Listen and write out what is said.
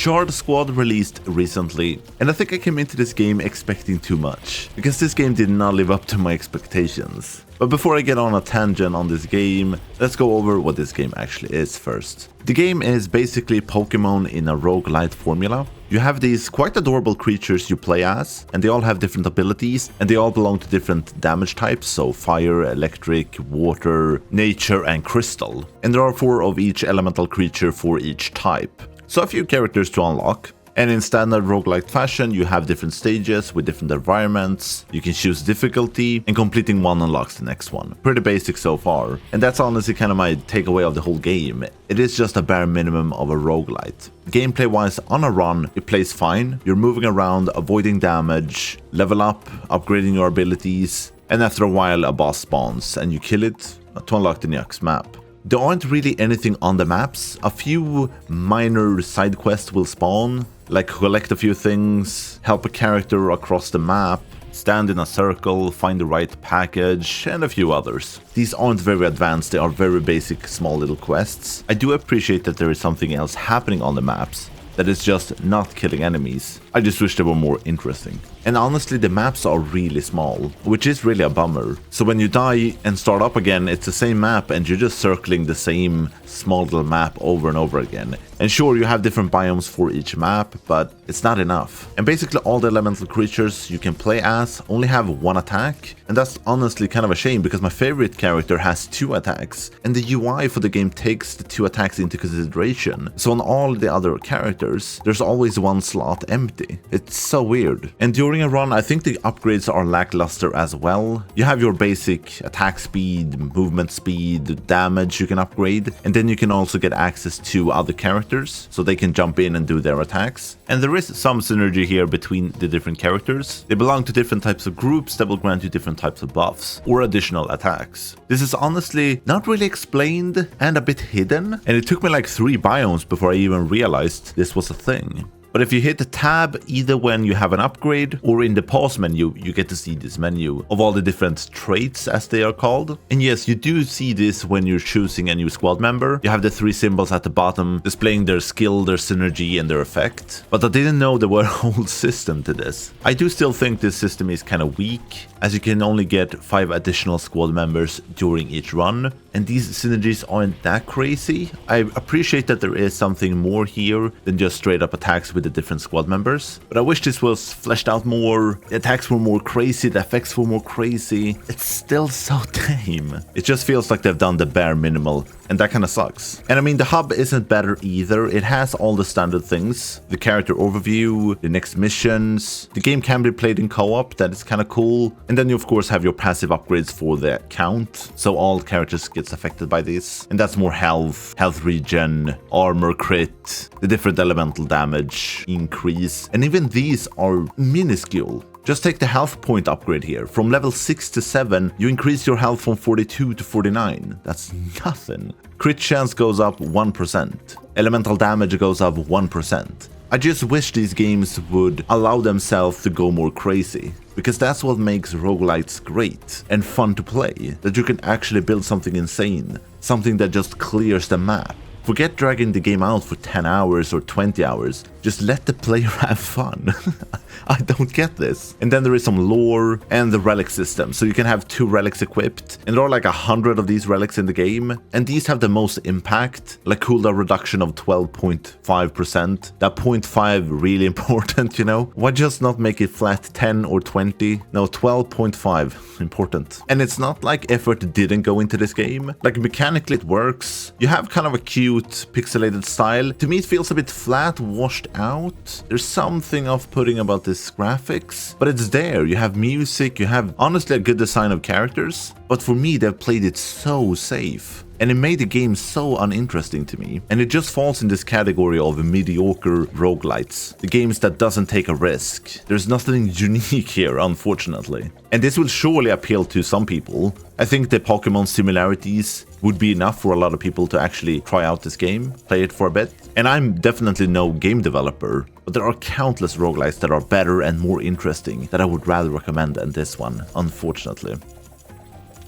Shard Squad released recently, and I think I came into this game expecting too much, because this game did not live up to my expectations. But before I get on a tangent on this game, let's go over what this game actually is first. The game is basically Pokémon in a roguelite formula. You have these quite adorable creatures you play as, and they all have different abilities, and they all belong to different damage types, so fire, electric, water, nature, and crystal. And there are 4 of each elemental creature for each type. So a few characters to unlock. And in standard roguelike fashion, you have different stages with different environments, you can choose difficulty, and completing one unlocks the next one. Pretty basic so far, and that's honestly kind of my takeaway of the whole game. It is just a bare minimum of a roguelite. Gameplay wise, on a run, it plays fine, you're moving around, avoiding damage, level up, upgrading your abilities, and after a while a boss spawns and you kill it to unlock the next map. There aren't really anything on the maps. A few minor side quests will spawn, like collect a few things, help a character across the map, stand in a circle, find the right package, and a few others. These aren't very advanced, they are very basic small little quests. I do appreciate that there is something else happening on the maps, that is just not killing enemies. I just wish they were more interesting. And honestly, the maps are really small, which is really a bummer. So when you die and start up again, it's the same map and you're just circling the same small little map over and over again. And sure, you have different biomes for each map, but it's not enough. And basically all the elemental creatures you can play as only have 1 attack, and that's honestly kind of a shame because my favorite character has 2 attacks, and the UI for the game takes the 2 attacks into consideration. So on all the other characters, there's always 1 slot empty. It's so weird. And during a run, I think the upgrades are lackluster as well. You have your basic attack speed, movement speed, damage you can upgrade, and then you can also get access to other characters, so they can jump in and do their attacks. And there is some synergy here between the different characters. They belong to different types of groups that will grant you different types of buffs or additional attacks. This is honestly not really explained and a bit hidden, and it took me like 3 biomes before I even realized this was a thing. But if you hit the tab, either when you have an upgrade or in the pause menu, you get to see this menu of all the different traits as they are called. And yes, you do see this when you're choosing a new squad member. You have the 3 symbols at the bottom displaying their skill, their synergy, and their effect. But I didn't know there were a whole system to this. I do still think this system is kind of weak, as you can only get 5 additional squad members during each run. And these synergies aren't that crazy. I appreciate that there is something more here than just straight up attacks with the different squad members, but I wish this was fleshed out more. The attacks were more crazy, the effects were more crazy. It's still so tame. It just feels like they've done the bare minimal, and that kind of sucks. And I mean, the hub isn't better either. It has all the standard things: the character overview, the next missions. The game can be played in co-op, that is kind of cool. And then you of course have your passive upgrades for the count, so all characters gets affected by this. And that's more health regen, armor crit, the different elemental damage increase, and even these are minuscule. Just take the health point upgrade here. From level 6 to 7, you increase your health from 42 to 49. That's nothing. Crit chance goes up 1%. Elemental damage goes up 1%. I just wish these games would allow themselves to go more crazy, because that's what makes roguelites great and fun to play, that you can actually build something insane, something that just clears the map. Forget dragging the game out for 10 hours or 20 hours. Just let the player have fun. I don't get this. And then there is some lore and the relic system. So you can have 2 relics equipped, and there are like 100 of these relics in the game. And these have the most impact, like cooldown reduction of 12.5%. That 0.5 really important, you know? Why just not make it flat 10 or 20? No, 12.5, important. And it's not like effort didn't go into this game. Like mechanically it works. You have kind of a cute pixelated style. To me it feels a bit flat, washed out. There's something off-putting about this graphics, but it's there. You have music, you have honestly a good design of characters, but for me they've played it so safe. And it made the game so uninteresting to me. And it just falls in this category of mediocre roguelites. The games that doesn't take a risk. There's nothing unique here, unfortunately. And this will surely appeal to some people. I think the Pokémon similarities would be enough for a lot of people to actually try out this game, play it for a bit. And I'm definitely no game developer, but there are countless roguelites that are better and more interesting that I would rather recommend than this one, unfortunately.